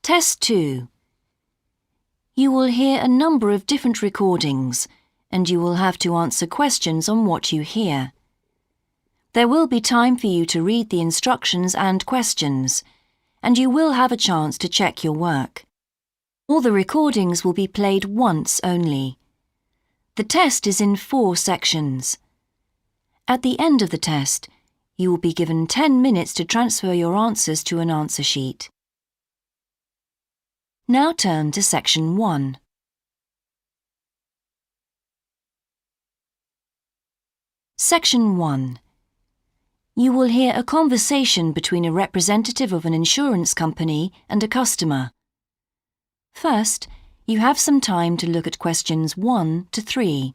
Test 2. You will hear a number of different recordings, and you will have to answer questions on what you hear. There will be time for you to read the instructions and questions, and you will have a chance to check your work. All the recordings will be played once only. The test is in 4 sections. At the end of the test, you will be given 10 minutes to transfer your answers to an answer sheet. Now turn to Section 1. Section 1. You will hear a conversation between a representative of an insurance company and a customer. First, you have some time to look at questions 1 to 3.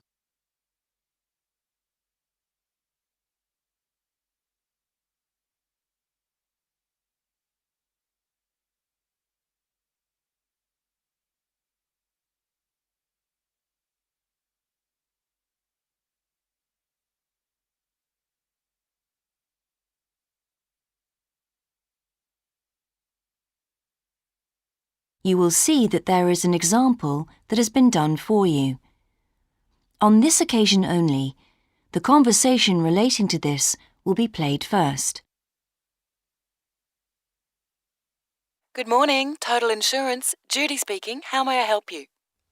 You will see that there is an example that has been done for you. On this occasion only, the conversation relating to this will be played first. Good morning, Total Insurance. Judy speaking. How may I help you?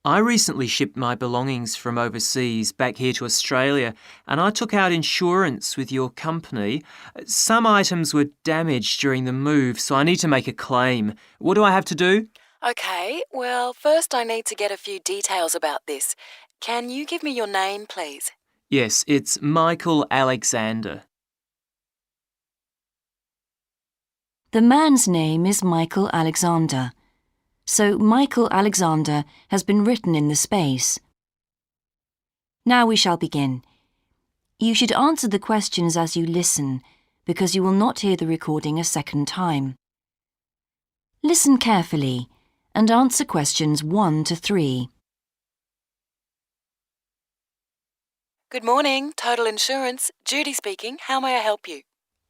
I recently shipped my belongings from overseas back here to Australia, and I took out insurance with your company. Some items were damaged during the move, so I need to make a claim. What do I have to do? Okay, well, first I need to get a few details about this. Can you give me your name, please? Yes, it's Michael Alexander. The man's name is Michael Alexander, so Michael Alexander has been written in the space. Now we shall begin. You should answer the questions as you listen, because you will not hear the recording a second time. Listen carefully and answer questions 1 to 3. Good morning, Total Insurance. Judy speaking. How may I help you?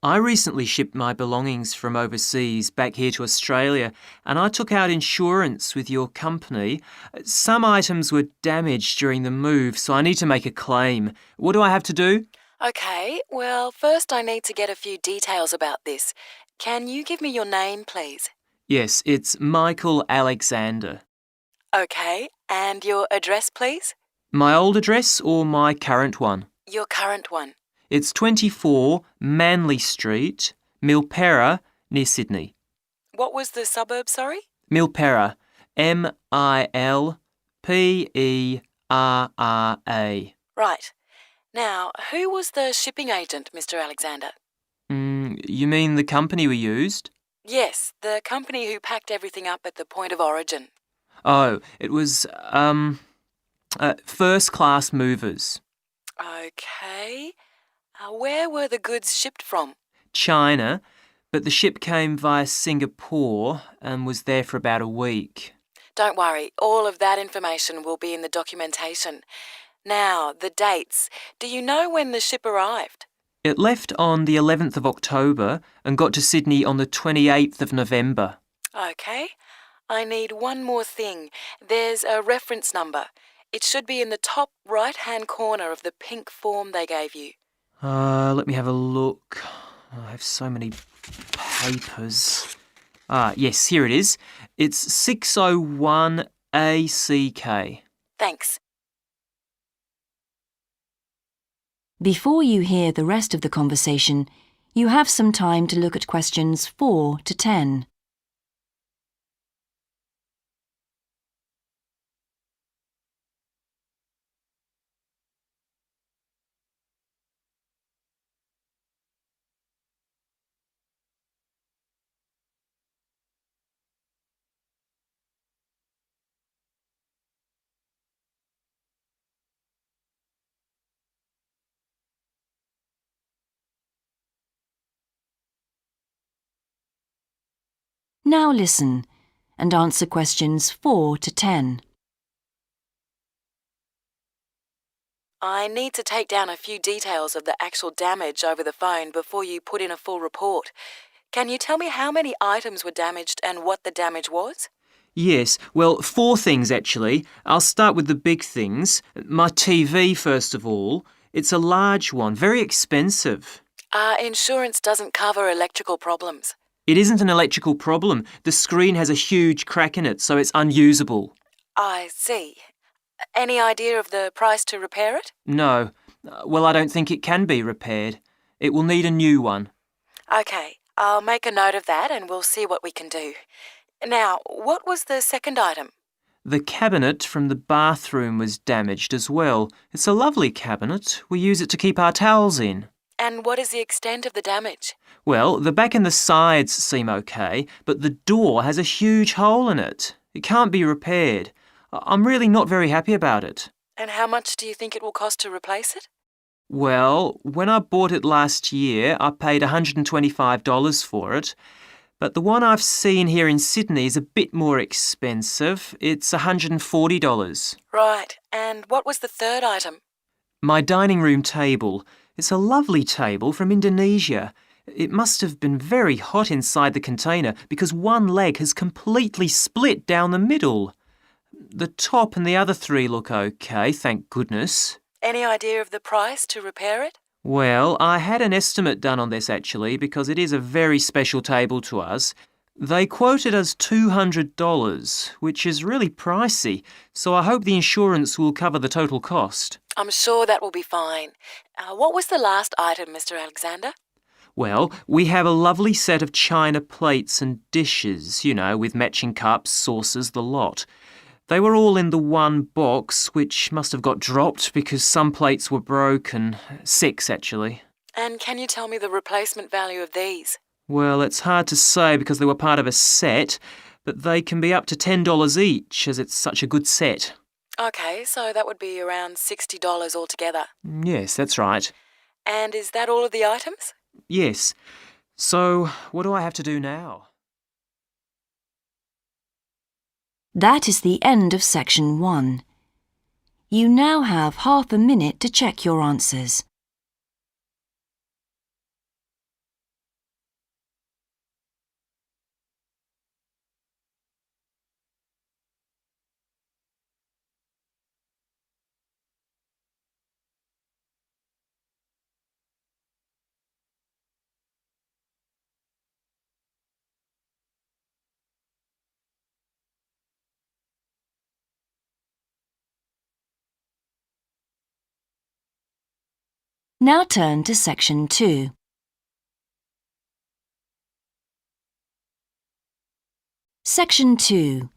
I recently shipped my belongings from overseas back here to Australia, and I took out insurance with your company. Some items were damaged during the move, so I need to make a claim. What do I have to do? Okay, well, first I need to get a few details about this. Can you give me your name, please? Yes, it's Michael Alexander. Okay, and your address, please? My old address or my current one? Your current one. It's 24 Manly Street, Milperra, near Sydney. What was the suburb, sorry? Milperra, Milperra. Right. Now, who was the shipping agent, Mr. Alexander? You mean the company we used? Yes, the company who packed everything up at the point of origin. Oh, it was, First Class Movers. Okay. Where were the goods shipped from? China, but the ship came via Singapore and was there for about a week. Don't worry, all of that information will be in the documentation. Now, the dates. Do you know when the ship arrived? It left on the 11th of October and got to Sydney on the 28th of November. Okay. I need one more thing. There's a reference number. It should be in the top right-hand corner of the pink form they gave you. Let me have a look. I have so many papers. Yes, here it is. It's 601 ACK. Thanks. Before you hear the rest of the conversation, you have some time to look at questions 4 to 10. Now listen and answer questions 4 to 10. I need to take down a few details of the actual damage over the phone before you put in a full report. Can you tell me how many items were damaged and what the damage was? Yes, well, 4 things actually. I'll start with the big things. My TV, first of all. It's a large one, very expensive. Our insurance doesn't cover electrical problems. It isn't an electrical problem. The screen has a huge crack in it, so it's unusable. I see. Any idea of the price to repair it? No. Well, I don't think it can be repaired. It will need a new one. OK, I'll make a note of that and we'll see what we can do. Now, what was the second item? The cabinet from the bathroom was damaged as well. It's a lovely cabinet. We use it to keep our towels in. And what is the extent of the damage? Well, the back and the sides seem okay, but the door has a huge hole in it. It can't be repaired. I'm really not very happy about it. And how much do you think it will cost to replace it? Well, when I bought it last year, I paid $125 for it. But the one I've seen here in Sydney is a bit more expensive. It's $140. Right. And what was the third item? My dining room table. It's a lovely table from Indonesia. It must have been very hot inside the container because one leg has completely split down the middle. The top and the other 3 look okay, thank goodness. Any idea of the price to repair it? Well, I had an estimate done on this actually because it is a very special table to us. They quoted us $200, which is really pricey, so I hope the insurance will cover the total cost. I'm sure that will be fine. What was the last item, Mr. Alexander? Well, we have a lovely set of china plates and dishes, with matching cups, saucers, the lot. They were all in the one box, which must have got dropped because some plates were broken. 6, actually. And can you tell me the replacement value of these? Well, it's hard to say because they were part of a set, but they can be up to $10 each as it's such a good set. OK, so that would be around $60 altogether. Yes, that's right. And is that all of the items? Yes. So, what do I have to do now? That is the end of section 1. You now have half a minute to check your answers. Now turn to section 2. Section 2.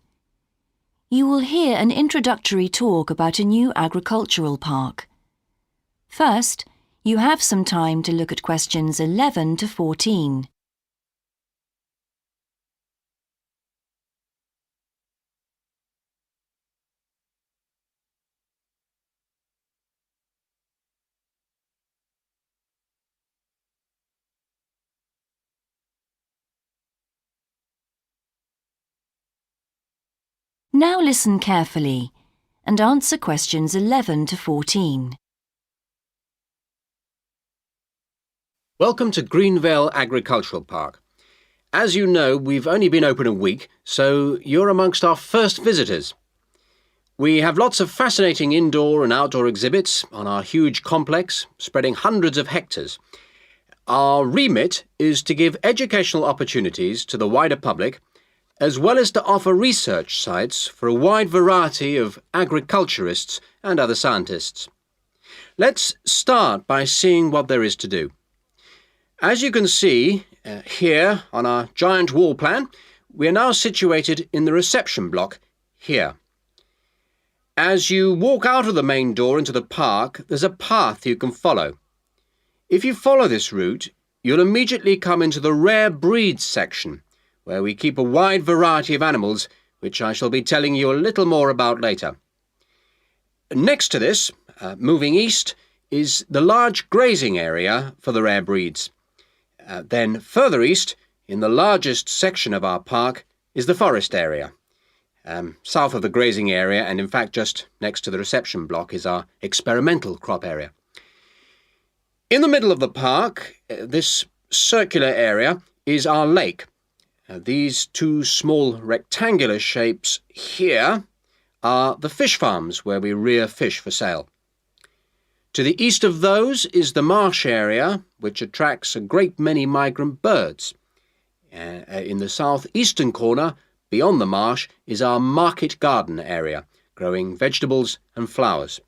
You will hear an introductory talk about a new agricultural park. First, you have some time to look at questions 11 to 14. Now listen carefully and answer questions 11 to 14. Welcome to Greenvale Agricultural Park. As you know, we've only been open a week, so you're amongst our first visitors. We have lots of fascinating indoor and outdoor exhibits on our huge complex, spreading hundreds of hectares. Our remit is to give educational opportunities to the wider public, as well as to offer research sites for a wide variety of agriculturists and other scientists. Let's start by seeing what there is to do. As you can see here on our giant wall plan, we are now situated in the reception block here. As you walk out of the main door into the park, there's a path you can follow. If you follow this route, you'll immediately come into the rare breeds section, where we keep a wide variety of animals, which I shall be telling you a little more about later. Next to this, moving east, is the large grazing area for the rare breeds. Then further east, in the largest section of our park, is the forest area. South of the grazing area, and in fact just next to the reception block, is our experimental crop area. In the middle of the park, this circular area, is our lake. These two small rectangular shapes here are the fish farms where we rear fish for sale. To the east of those is the marsh area, which attracts a great many migrant birds. In the southeastern corner, beyond the marsh, is our market garden area, growing vegetables and flowers.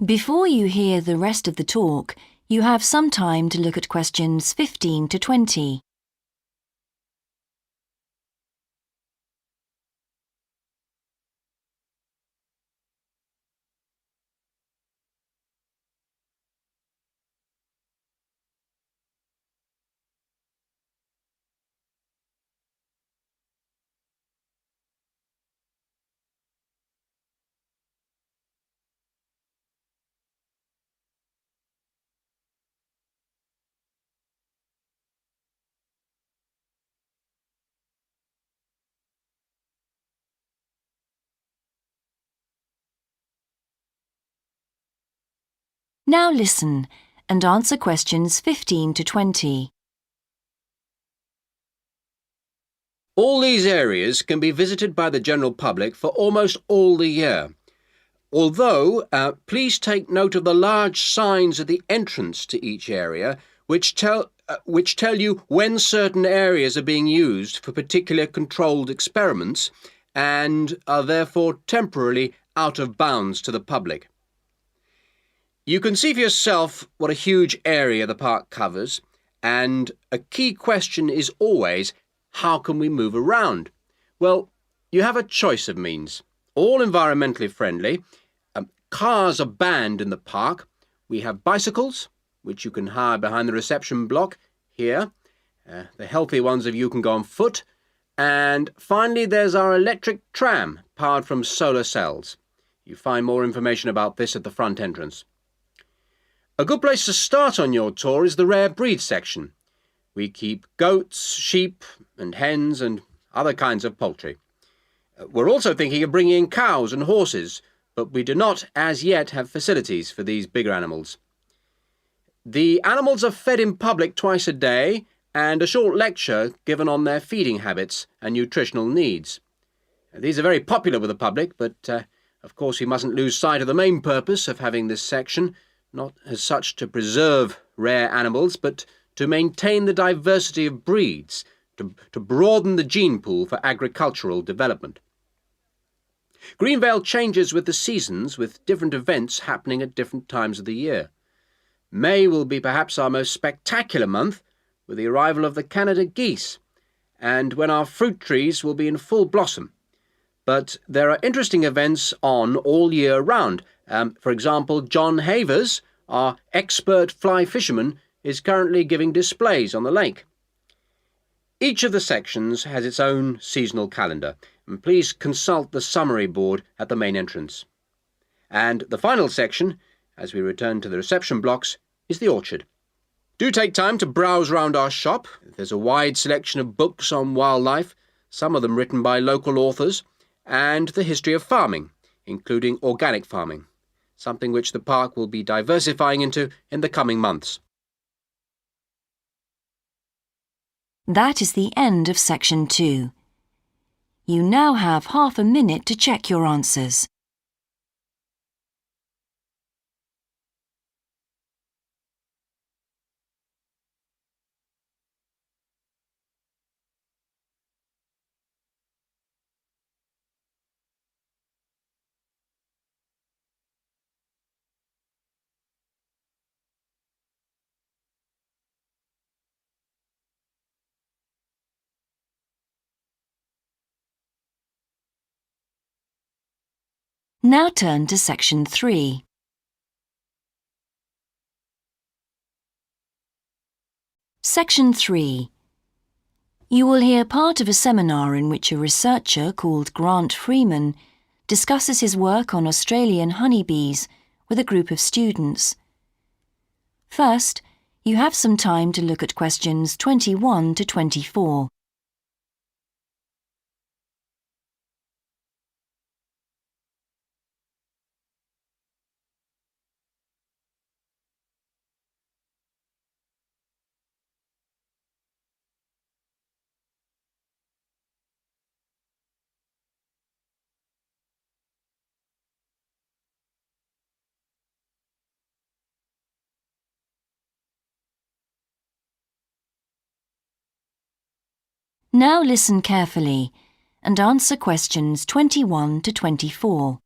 Before you hear the rest of the talk, you have some time to look at questions 15 to 20. Now listen and answer questions 15 to 20. All these areas can be visited by the general public for almost all the year. Although, please take note of the large signs at the entrance to each area, which tell you when certain areas are being used for particular controlled experiments and are therefore temporarily out of bounds to the public. You can see for yourself what a huge area the park covers, and a key question is always, how can we move around? Well, you have a choice of means, all environmentally friendly. Cars are banned in the park. We have bicycles, which you can hire behind the reception block here. The healthy ones of you can go on foot. And finally, there's our electric tram, powered from solar cells. You find more information about this at the front entrance. A good place to start on your tour is the rare breed section. We keep goats, sheep and hens and other kinds of poultry. We're also thinking of bringing in cows and horses, but we do not as yet have facilities for these bigger animals. The animals are fed in public twice a day and a short lecture given on their feeding habits and nutritional needs. These are very popular with the public, but of course we mustn't lose sight of the main purpose of having this section, not as such to preserve rare animals, but to maintain the diversity of breeds, to broaden the gene pool for agricultural development. Greenvale changes with the seasons, with different events happening at different times of the year. May will be perhaps our most spectacular month, with the arrival of the Canada geese, and when our fruit trees will be in full blossom. But there are interesting events on all year round. For example, John Havers, our expert fly fisherman, is currently giving displays on the lake. Each of the sections has its own seasonal calendar, and please consult the summary board at the main entrance. And the final section, as we return to the reception blocks, is the orchard. Do take time to browse round our shop. There's a wide selection of books on wildlife, some of them written by local authors, and the history of farming, including organic farming, something which the park will be diversifying into in the coming months. That is the end of section 2. You now have half a minute to check your answers. Now turn to section 3. Section 3. You will hear part of a seminar in which a researcher called Grant Freeman discusses his work on Australian honeybees with a group of students. First, you have some time to look at questions 21 to 24. Now listen carefully and answer questions 21 to 24.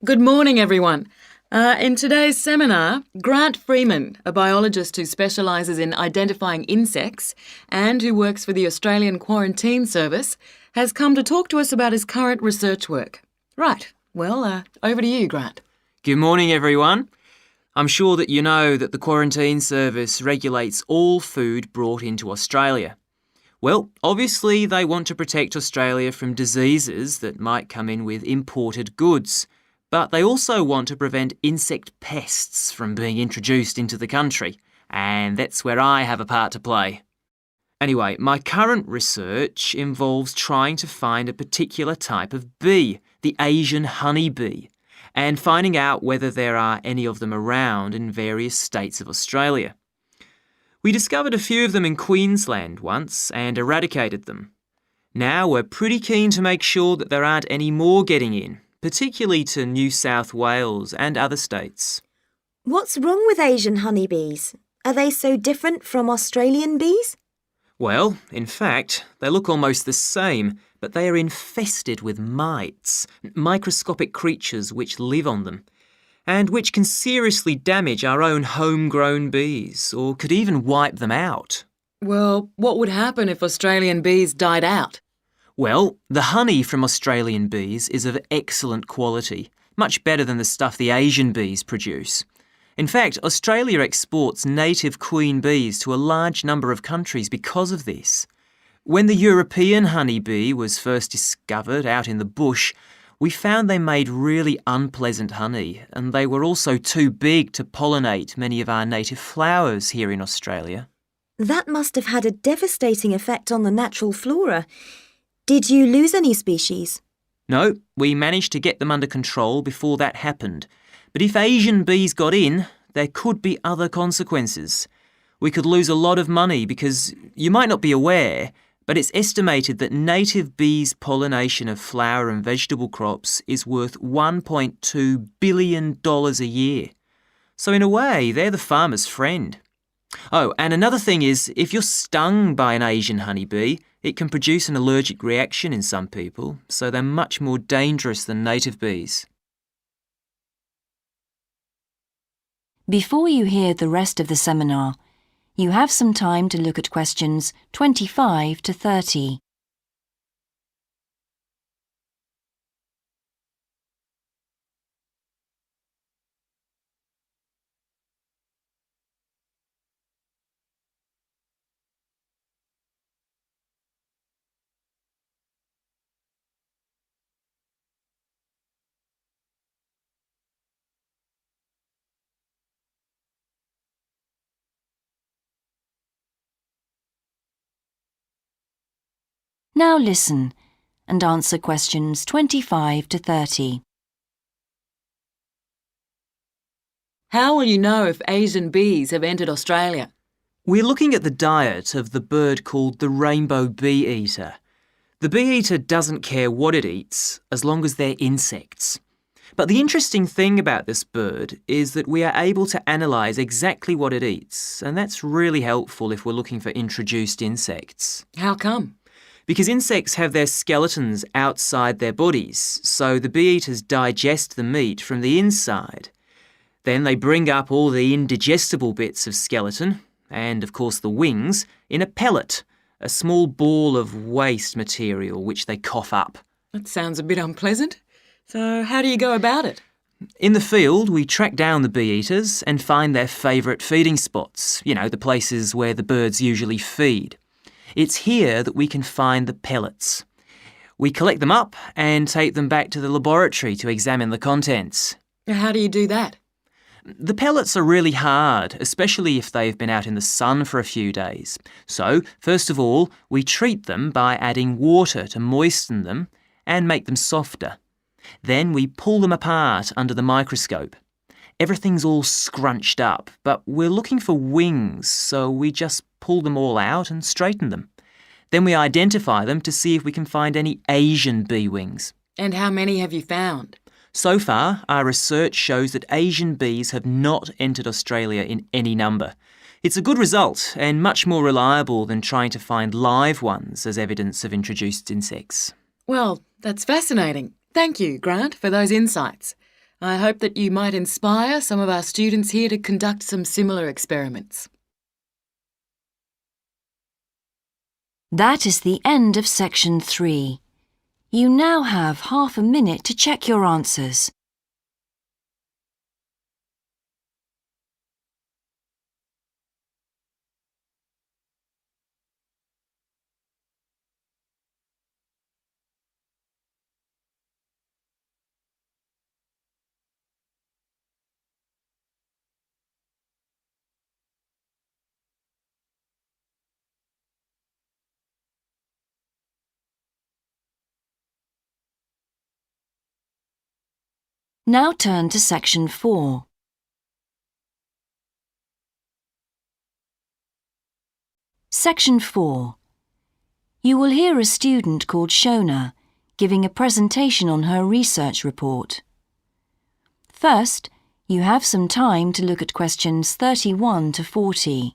Good morning, everyone. In today's seminar, Grant Freeman, a biologist who specialises in identifying insects and who works for the Australian Quarantine Service, has come to talk to us about his current research work. Right, well, over to you, Grant. Good morning, everyone. I'm sure that you know that the Quarantine Service regulates all food brought into Australia. Well, obviously they want to protect Australia from diseases that might come in with imported goods, but they also want to prevent insect pests from being introduced into the country, and that's where I have a part to play. Anyway, my current research involves trying to find a particular type of bee, the Asian honeybee, and finding out whether there are any of them around in various states of Australia. We discovered a few of them in Queensland once and eradicated them. Now we're pretty keen to make sure that there aren't any more getting in, particularly to New South Wales and other states. What's wrong with Asian honeybees? Are they so different from Australian bees? Well, in fact, they look almost the same, but they are infested with mites, microscopic creatures which live on them, and which can seriously damage our own homegrown bees, or could even wipe them out. Well, what would happen if Australian bees died out? Well, the honey from Australian bees is of excellent quality, much better than the stuff the Asian bees produce. In fact, Australia exports native queen bees to a large number of countries because of this. When the European honeybee was first discovered out in the bush, we found they made really unpleasant honey, and they were also too big to pollinate many of our native flowers here in Australia. That must have had a devastating effect on the natural flora. Did you lose any species? No, we managed to get them under control before that happened. But if Asian bees got in, there could be other consequences. We could lose a lot of money because you might not be aware, but it's estimated that native bees' pollination of flower and vegetable crops is worth $1.2 billion a year. So in a way, they're the farmer's friend. Oh, and another thing is, if you're stung by an Asian honeybee, it can produce an allergic reaction in some people, so they're much more dangerous than native bees. Before you hear the rest of the seminar, you have some time to look at questions 25 to 30. Now listen and answer questions 25 to 30. How will you know if Asian bees have entered Australia? We're looking at the diet of the bird called the rainbow bee-eater. The bee-eater doesn't care what it eats as long as they're insects. But the interesting thing about this bird is that we are able to analyse exactly what it eats, and that's really helpful if we're looking for introduced insects. How come? Because insects have their skeletons outside their bodies, so the bee-eaters digest the meat from the inside. Then they bring up all the indigestible bits of skeleton, and of course the wings, in a pellet, a small ball of waste material which they cough up. That sounds a bit unpleasant. So how do you go about it? In the field, we track down the bee-eaters and find their favourite feeding spots, the places where the birds usually feed. It's here that we can find the pellets. We collect them up and take them back to the laboratory to examine the contents. How do you do that? The pellets are really hard, especially if they've been out in the sun for a few days. So, first of all, we treat them by adding water to moisten them and make them softer. Then we pull them apart under the microscope. Everything's all scrunched up, but we're looking for wings, so we just pull them all out and straighten them. Then we identify them to see if we can find any Asian bee wings. And how many have you found? So far, our research shows that Asian bees have not entered Australia in any number. It's a good result and much more reliable than trying to find live ones as evidence of introduced insects. Well, that's fascinating. Thank you, Grant, for those insights. I hope that you might inspire some of our students here to conduct some similar experiments. That is the end of section 3. You now have half a minute to check your answers. Now turn to section 4. Section 4. You will hear a student called Shona giving a presentation on her research report. First, you have some time to look at questions 31 to 40.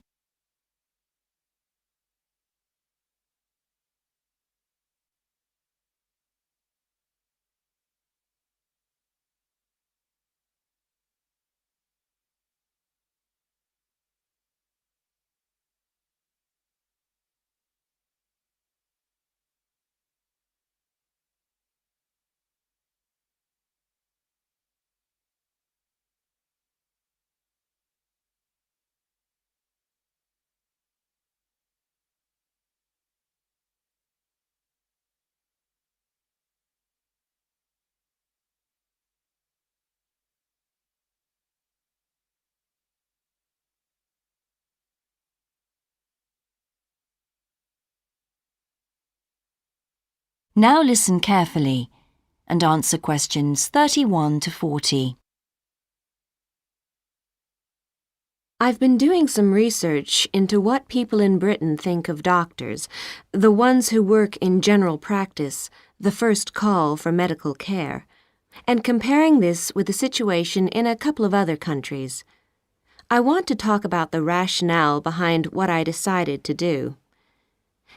Now listen carefully and answer questions 31 to 40. I've been doing some research into what people in Britain think of doctors, the ones who work in general practice, the first call for medical care, and comparing this with the situation in a couple of other countries. I want to talk about the rationale behind what I decided to do.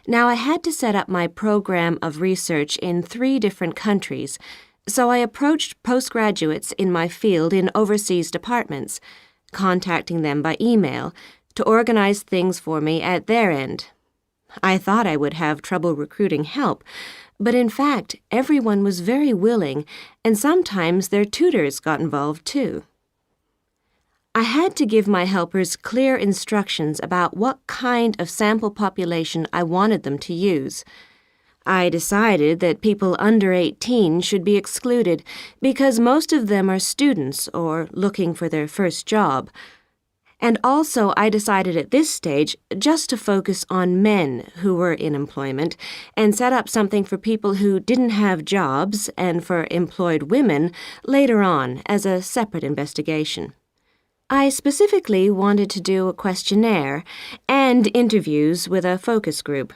Now, I had to set up my program of research in 3 different countries, so I approached postgraduates in my field in overseas departments, contacting them by email to organize things for me at their end. I thought I would have trouble recruiting help, but in fact, everyone was very willing, and sometimes their tutors got involved too. I had to give my helpers clear instructions about what kind of sample population I wanted them to use. I decided that people under 18 should be excluded because most of them are students or looking for their first job. And also I decided at this stage just to focus on men who were in employment and set up something for people who didn't have jobs and for employed women later on as a separate investigation. I specifically wanted to do a questionnaire and interviews with a focus group.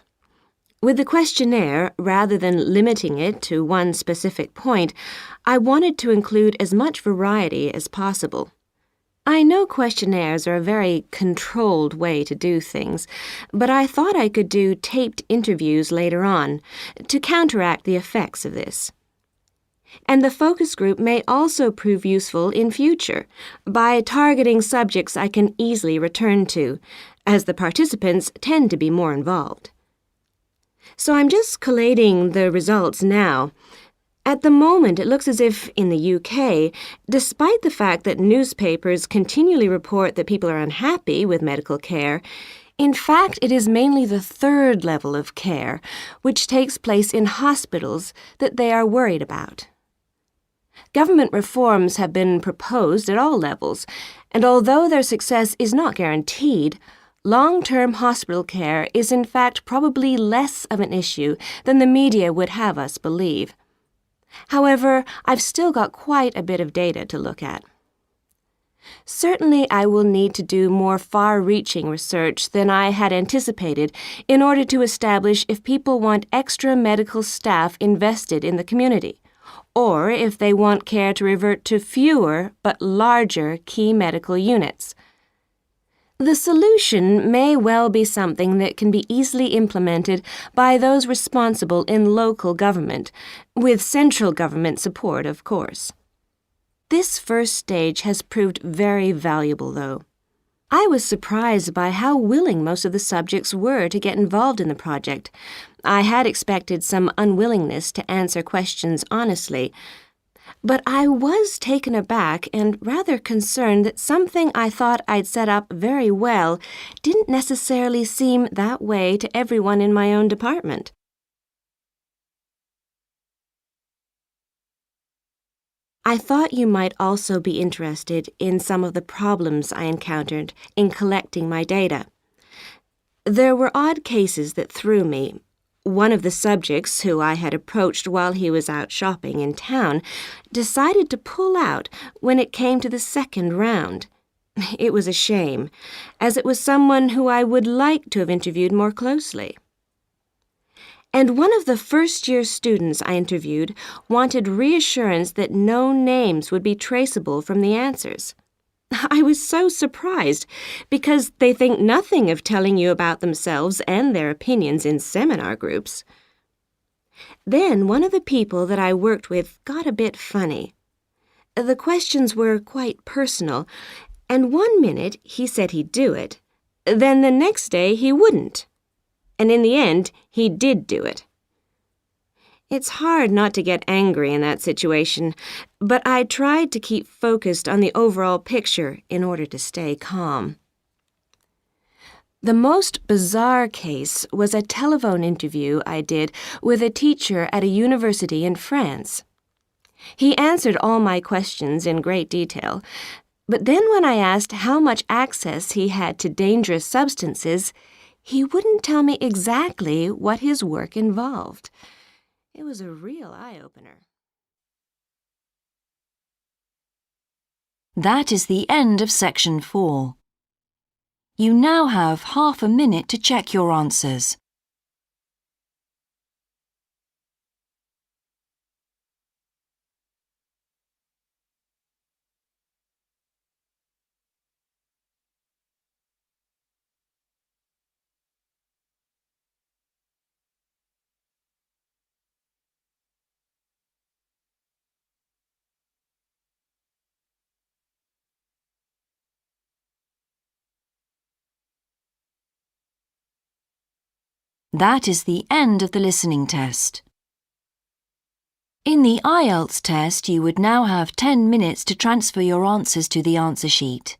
With the questionnaire, rather than limiting it to one specific point, I wanted to include as much variety as possible. I know questionnaires are a very controlled way to do things, but I thought I could do taped interviews later on to counteract the effects of this. And the focus group may also prove useful in future by targeting subjects I can easily return to, as the participants tend to be more involved. So I'm just collating the results now. At the moment, it looks as if in the UK, despite the fact that newspapers continually report that people are unhappy with medical care, in fact, it is mainly the 3rd level of care, which takes place in hospitals, that they are worried about. Government reforms have been proposed at all levels, and although their success is not guaranteed, long-term hospital care is in fact probably less of an issue than the media would have us believe. However, I've still got quite a bit of data to look at. Certainly, I will need to do more far-reaching research than I had anticipated in order to establish if people want extra medical staff invested in the community, or if they want care to revert to fewer but larger key medical units. The solution may well be something that can be easily implemented by those responsible in local government, with central government support, of course. This first stage has proved very valuable, though. I was surprised by how willing most of the subjects were to get involved in the project. I had expected some unwillingness to answer questions honestly, but I was taken aback and rather concerned that something I thought I'd set up very well didn't necessarily seem that way to everyone in my own department. I thought you might also be interested in some of the problems I encountered in collecting my data. There were odd cases that threw me. One of the subjects, who I had approached while he was out shopping in town, decided to pull out when it came to the second round. It was a shame, as it was someone who I would like to have interviewed more closely. And one of the first-year students I interviewed wanted reassurance that no names would be traceable from the answers. I was so surprised, because they think nothing of telling you about themselves and their opinions in seminar groups. Then one of the people that I worked with got a bit funny. The questions were quite personal, and one minute he said he'd do it, then the next day he wouldn't. And in the end, he did do it. It's hard not to get angry in that situation, but I tried to keep focused on the overall picture in order to stay calm. The most bizarre case was a telephone interview I did with a teacher at a university in France. He answered all my questions in great detail, but then when I asked how much access he had to dangerous substances, he wouldn't tell me exactly what his work involved. It was a real eye-opener. That is the end of section 4. You now have half a minute to check your answers. That is the end of the listening test. In the Ielts test, you would now have 10 minutes to transfer your answers to the answer sheet.